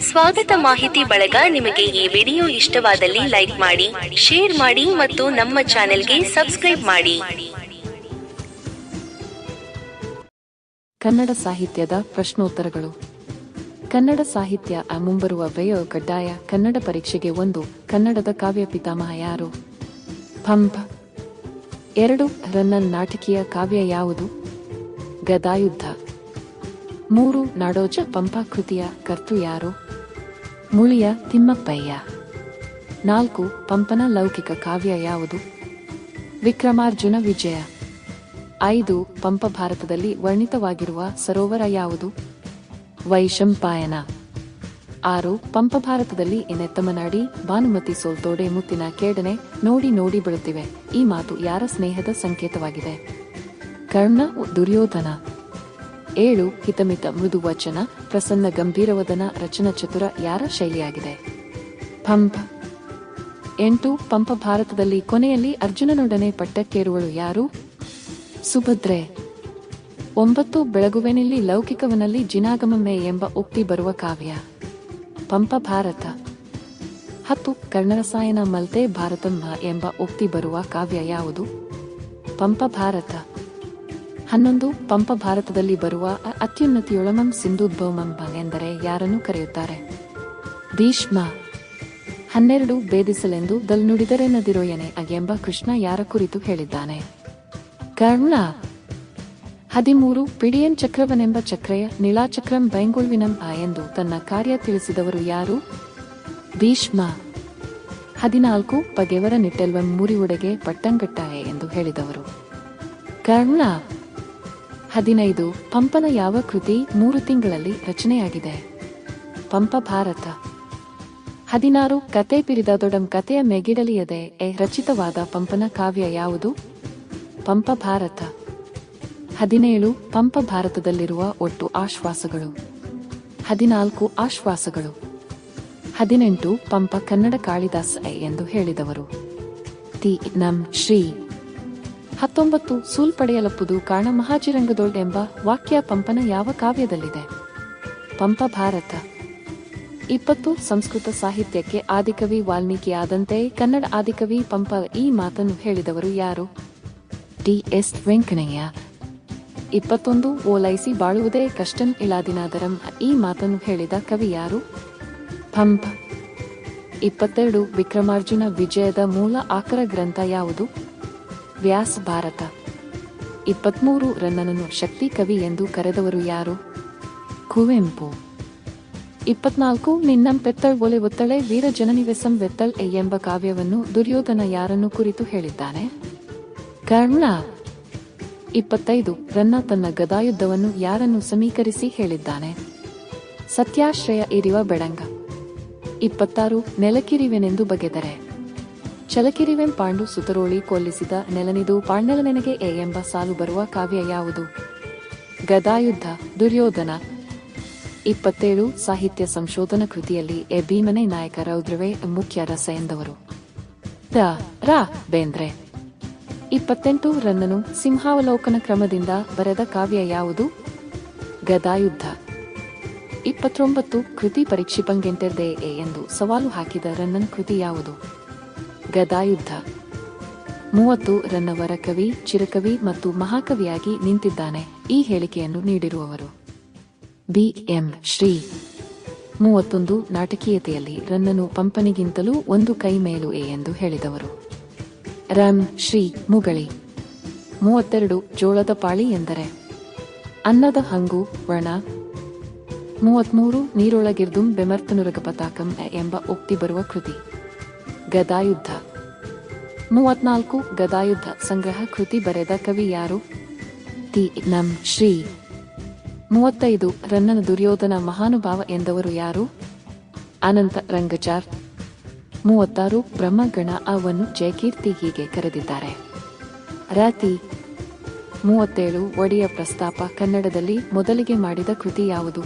ಸ್ವಾಗತ. ಮಾಹಿತಿ ಬಳಗ. ನಿಮಗೆ ಈ ವಿಡಿಯೋ ಇಷ್ಟವಾದಲ್ಲಿ ಲೈಕ್ ಮಾಡಿ, ಶೇರ್ ಮಾಡಿ ಮತ್ತು ನಮ್ಮ ಚಾನೆಲ್ಗೆ ಸಬ್ಸ್ಕ್ರೈಬ್ ಮಾಡಿ. ಕನ್ನಡ ಸಾಹಿತ್ಯದ ಪ್ರಶ್ನೋತ್ತರಗಳು. ಕನ್ನಡ ಸಾಹಿತ್ಯ ಮುಂಬರುವ ವ್ಯಯ ಕಡ್ಡಾಯ ಕನ್ನಡ ಪರೀಕ್ಷೆಗೆ 1. ಕನ್ನಡದ ಕಾವ್ಯ ಪಿತಾಮಹ ಯಾರು? ಪಂಪ. 2. ರನ್ನನ್ ನಾಟಕೀಯ ಕಾವ್ಯ ಯಾವುದು? ಗದಾಯುದ್ಧ. 3. ನಾಡೋಜ ಪಂಪ ಕೃತಿಯ ಕರ್ತೃ ಯಾರು? ಮುಳಿಯ ತಿಮ್ಮಪ್ಪಯ್ಯ. 4. ಪಂಪನ ಲೌಕಿಕ ಕಾವ್ಯ ಯಾವುದು? ವಿಕ್ರಮಾರ್ಜುನ ವಿಜಯ. 5. ಪಂಪ ಭಾರತದಲ್ಲಿ ವರ್ಣಿತವಾಗಿರುವ ಸರೋವರ ಯಾವುದು? ವೈಶಂಪಾಯನ. 6. ಪಂಪ ಭಾರತದಲ್ಲಿ ಎನೆತ್ತಮನಾಡಿ ಭಾನುಮತಿ ಸೋಲ್ತೋಡೆ ಮುತ್ತಿನ ಕೇಡನೆ ನೋಡಿ ನೋಡಿ ಬೀಳುತ್ತಿವೆ. ಈ ಮಾತು ಯಾರ ಸ್ನೇಹದ ಸಂಕೇತವಾಗಿದೆ? ಕರ್ಣ ದುರ್ಯೋಧನ. 7. ಹಿತಮಿತ ಮೃದು ವಚನ ಪ್ರಸನ್ನ ಗಂಭೀರವದನ ರಚನ ಚತುರ ಯಾರ ಶೈಲಿಯಾಗಿದೆ? ಪಂಪ. 8. ಪಂಪ ಭಾರತದಲ್ಲಿ ಕೊನೆಯಲ್ಲಿ ಅರ್ಜುನನೊಡನೆ ಪಟ್ಟಕ್ಕೇರುವಳು ಯಾರು? ಸುಭದ್ರೆ. 9. ಬೆಳಗುವೆನಲ್ಲಿ ಲೌಕಿಕವನಲ್ಲಿ ಜಿನಾಗಮಮ್ಮೆ ಎಂಬ ಉಕ್ತಿ ಬರುವ ಕಾವ್ಯ? ಪಂಪ ಭಾರತ. 10. ಕರ್ಣರಸಾಯನ ಮಲ್ತೆ ಭಾರತಂಬ ಎಂಬ ಉಕ್ತಿ ಬರುವ ಕಾವ್ಯ ಯಾವುದು? ಪಂಪ ಭಾರತ. 11. ಪಂಪ ಭಾರತದಲ್ಲಿ ಬರುವ ಅತ್ಯುನ್ನತಿಯೊಳಮಂ ಸಿಂಧೂದ್ಭವಮಂಬ ಎಂದರೆ ಯಾರನ್ನು ಕರೆಯುತ್ತಾರೆ? ಭೀಷ್ಮ. 12. ಭೇದಿಸಲೆಂದು ದಲ್ ನುಡಿದರೆ ನದಿರೋಯನೆ ಎಂಬ ಕೃಷ್ಣ ಯಾರ ಕುರಿತು ಹೇಳಿದ್ದಾನೆ? ಕರ್ಣ. 13. ಪಿಡಿಯನ್ ಚಕ್ರವನೆಂಬ ಚಕ್ರಯ ನೀಳಾಚಕ್ರಂ ಬೈಂಗುಳ್ವಿನಂ ಎಂದು ತನ್ನ ಕಾರ್ಯ ತಿಳಿಸಿದವರು ಯಾರು? ಭೀಷ್ಮ. 14. ಪಗೆವರ ನಿಟ್ಟೆಲ್ವಂ ಮುರಿವುಡೆಗೆ ಪಟ್ಟಂಗಟ್ಟಾಯೆ ಎಂದು ಹೇಳಿದವರು? ಕರ್ಣ. 15. ಪಂಪನ ಯಾವ ಕೃತಿ 3 ತಿಂಗಳಲ್ಲಿ ರಚನೆಯಾಗಿದೆ? ಪಂಪ ಭಾರತ. 16. ಕತೆ ಪಿರಿದಾದೊಡಂ ಕತೆಯ ಮೆಗಿಡಲಿಯದೆ ರಚಿತವಾದ ಪಂಪನ ಕಾವ್ಯ ಯಾವುದು? ಪಂಪ ಭಾರತ. 17. ಪಂಪ ಭಾರತದಲ್ಲಿರುವ ಒಟ್ಟು ಆಶ್ವಾಸಗಳು? 14 ಆಶ್ವಾಸಗಳು. 18. ಪಂಪ ಕನ್ನಡ ಕಾಳಿದಾಸ ಎಂದು ಹೇಳಿದವರು? ತಿ ನಂ ಶ್ರೀ. 19. ಸೂಲ್ಪಡೆಯಲಪ್ಪುದು ಕಾಣ ಮಹಾಜಿರಂಗದೊಳ್ ಎಂಬ ವಾಕ್ಯ ಪಂಪನ ಯಾವ ಕಾವ್ಯದಲ್ಲಿದೆ? ಪಂಪ ಭಾರತ. 20. ಸಂಸ್ಕೃತ ಸಾಹಿತ್ಯಕ್ಕೆ ಆದಿಕವಿ ವಾಲ್ಮೀಕಿಯಾದಂತೆ ಕನ್ನಡ ಆದಿಕವಿ ಪಂಪ. ಈ ಮಾತನ್ನು ಹೇಳಿದವರು ಯಾರು? T S Venkannaiah. 21. ಓಲೈಸಿ ಬಾಳುವುದೇ ಕಷ್ಟಂ ಇಲಾದಿನಾದರಂ. ಈ ಮಾತನ್ನು ಹೇಳಿದ ಕವಿ ಯಾರು? ಪಂಪ. 22. ವಿಕ್ರಮಾರ್ಜುನ ವಿಜಯದ ಮೂಲ ಆಕರ ಗ್ರಂಥ ಯಾವುದು? ವ್ಯಾಸ ಭಾರತ. 23. ರನ್ನನನ್ನು ಶಕ್ತಿ ಕವಿ ಎಂದು ಕರೆದವರು ಯಾರು? ಕುವೆಂಪು. 24. ನಿನ್ನಂ ಪೆತ್ತಳ್ ಒಲೆ ಒತ್ತಳೆ ವೀರ ಜನನಿವೆಸಂ ವೆತ್ತಳ್ ಎಂಬ ಕಾವ್ಯವನ್ನು ದುರ್ಯೋಧನ ಯಾರನ್ನು ಕುರಿತು ಹೇಳಿದ್ದಾನೆ? ಕರ್ಣ. 25. ರನ್ನ ತನ್ನ ಗದಾಯುದ್ಧವನ್ನು ಯಾರನ್ನು ಸಮೀಕರಿಸಿ ಹೇಳಿದ್ದಾನೆ? ಸತ್ಯಾಶ್ರಯ ಇರಿವ ಬೆಡಂಗ. 26. ನೆಲಕಿರಿವೆನೆಂದು ಬಗೆದರೆ ಚಲಕಿರಿವೆಂ ಪಾಂಡು ಸುತರೋಳಿ ಕೊಲ್ಲಿಸಿದ ನೆಲನಿದು ಪಾಂಡಲನೆನಗೆ ಎಂಬ ಸಾಲು ಬರುವ ಕಾವ್ಯ ಯಾವುದು? ಗದಾಯುದ್ಧ. ದುರ್ಯೋಧನ. 27. ಸಾಹಿತ್ಯ ಸಂಶೋಧನಾ ಕೃತಿಯಲ್ಲಿ ಭೀಮನೆ ನಾಯಕ ರೌದ್ರವೇ ಮುಖ್ಯ ರಸ ಎಂದವರು? ರಾ ಬೇಂದ್ರೆ. 28. ರನ್ನನು ಸಿಂಹಾವಲೋಕನ ಕ್ರಮದಿಂದ ಬರೆದ ಕಾವ್ಯ ಯಾವುದು? ಗದಾಯುದ್ಧ. 29. ಕೃತಿ ಪರೀಕ್ಷಿಪಂಗೆಂಟೆರ್ದೆ ಎಂದು ಸವಾಲು ಹಾಕಿದ ರನ್ನನ್ ಕೃತಿ ಯಾವುದು? ಗದಾಯುದ್ಧ. 30. ರನ್ನವರ ಕವಿ, ಚಿರಕವಿ ಮತ್ತು ಮಹಾಕವಿಯಾಗಿ ನಿಂತಿದ್ದಾನೆ. ಈ ಹೇಳಿಕೆಯನ್ನು ನೀಡಿರುವವರು? B M Shri. 31. ನಾಟಕೀಯತೆಯಲ್ಲಿ ರನ್ನನು ಪಂಪನಿಗಿಂತಲೂ 1 ಕೈ ಮೇಲು ಎಂದು ಹೇಳಿದವರು? ರಂ ಶ್ರೀ ಮುಗಳಿ. 32. ಜೋಳದ ಪಾಳಿ ಎಂದರೆ ಅನ್ನದ ಹಂಗು ವರ್ಣ. 33. ನೀರೊಳಗಿರ್ದುಂ ಬೆಮರ್ತನುರಗ ಪತಾಕಂ ಎಂಬ ಉಕ್ತಿ ಬರುವ ಕೃತಿ? ಗದಾಯುದ್ಧ. 34. ಗದಾಯುದ್ಧ ಸಂಗ್ರಹ ಕೃತಿ ಬರೆದ ಕವಿ ಯಾರು? ತಿ ನಂ ಶ್ರೀ. 35. ರನ್ನನ ದುರ್ಯೋಧನ ಮಹಾನುಭಾವ ಎಂದವರು ಯಾರು? ಅನಂತ ರಂಗಚಾರ್. 36. ಬ್ರಹ್ಮಗಣ ಅವನ್ನು ಜಯಕೀರ್ತಿ ಹೀಗೆ ಕರೆದಿದ್ದಾರೆ? ರತಿ. 37. ಒಡೆಯ ಪ್ರಸ್ತಾಪ ಕನ್ನಡದಲ್ಲಿ ಮೊದಲಿಗೆ ಮಾಡಿದ ಕೃತಿ ಯಾವುದು?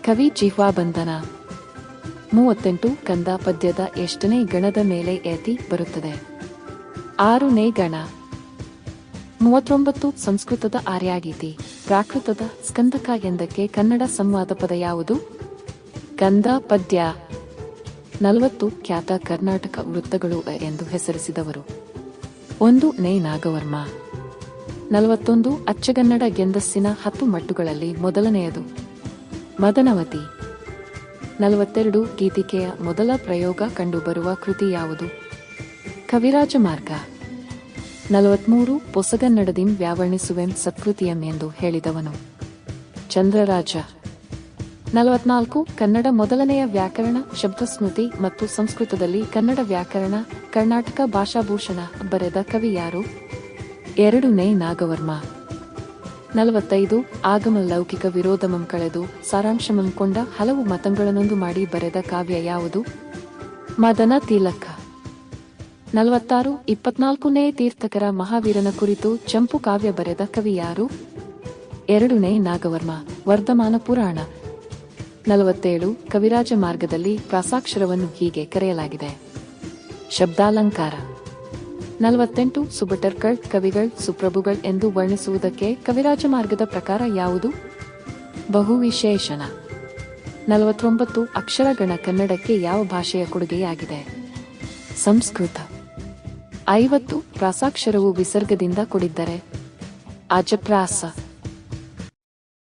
ಕವಿ ಜಿಹ್ವಾಬಂಧನ. 38. ಕಂದ ಪದ್ಯದ ಎಷ್ಟನೇ ಗಣದ ಮೇಲೆ ಏತಿ ಬರುತ್ತದೆ? 6ನೇ ಗಣ. 39. ಸಂಸ್ಕೃತದ ಆರ್ಯಾಗೀತಿ ಪ್ರಾಕೃತದ ಸ್ಕಂದಕ ಎಂದಕ್ಕೆ ಕನ್ನಡ ಸಂವಾದ ಪದ ಯಾವುದು? ಗಂಧ ಪದ್ಯ 40 ಖ್ಯಾತ ಕರ್ನಾಟಕ ವೃತ್ತಗಳು ಎಂದು ಹೆಸರಿಸಿದವರು 1 ನೇ ನಾಗವರ್ಮ 41 ಅಚ್ಚಗನ್ನಡ ಗೆಂದಸ್ಸಿನ 10 ಮಟ್ಟುಗಳಲ್ಲಿ ಮೊದಲನೆಯದು ಮದನವತಿ 42 ಗೀತಿಕೆಯ ಮೊದಲ ಪ್ರಯೋಗ ಕಂಡುಬರುವ ಕೃತಿ ಯಾವುದು ಕವಿರಾಜ ಮಾರ್ಗ 43 ಪೊಸಗನ್ನಡದಿಂ ವ್ಯಾವರ್ಣಿಸುವೆಂ ಸತ್ಕೃತಿಯಂ ಎಂದು ಹೇಳಿದವನು ಚಂದ್ರರಾಜ 44 ಕನ್ನಡ ಮೊದಲನೆಯ ವ್ಯಾಕರಣ ಶಬ್ದಸ್ಮೃತಿ ಮತ್ತು ಸಂಸ್ಕೃತದಲ್ಲಿ ಕನ್ನಡ ವ್ಯಾಕರಣ ಕರ್ನಾಟಕ ಭಾಷಾಭೂಷಣ ಬರೆದ ಕವಿ ಯಾರು 2 ನೇ ನಾಗವರ್ಮ 45 ಆಗಮ ಲೌಕಿಕ ವಿರೋಧಮಂ ಕಳೆದು ಸಾರಾಂಶಮಂ ಕೊಂಡ ಹಲವು ಮತಗಳನ್ನೊಂದು ಮಾಡಿ ಬರೆದ ಕಾವ್ಯ ಯಾವುದು ಮದನ ತಿಲಕ 46 24ನೇ ತೀರ್ಥಕರ ಮಹಾವೀರನ ಕುರಿತು ಚಂಪು ಕಾವ್ಯ ಬರೆದ ಕವಿ ಯಾರು 2 ನೇ ನಾಗವರ್ಮ ವರ್ಧಮಾನ ಪುರಾಣ 47 ಕವಿರಾಜ ಮಾರ್ಗದಲ್ಲಿ ಪ್ರಾಸಾಕ್ಷರವನ್ನು ಹೀಗೆ ಕರೆಯಲಾಗಿದೆ ಶಬ್ದಾಲಂಕಾರ 48 ಸುಬಟರ್ಗಳ್ ಕವಿಗಳ್ ಸುಪ್ರಭುಗಳ್ ಎಂದು ವರ್ಣಿಸುವುದಕ್ಕೆ ಕವಿರಾಜ ಮಾರ್ಗದ ಪ್ರಕಾರ ಯಾವುದು ಬಹುವಿಶೇಷಣ 49 ಅಕ್ಷರಗಣ ಕನ್ನಡಕ್ಕೆ ಯಾವ ಭಾಷೆಯ ಕೊಡುಗೆಯಾಗಿದೆ ಸಂಸ್ಕೃತ 50 ಪ್ರಾಸಾಕ್ಷರವು ವಿಸರ್ಗದಿಂದ ಕೂಡಿದ್ದರೆ ಅಜಪ್ರಾಸ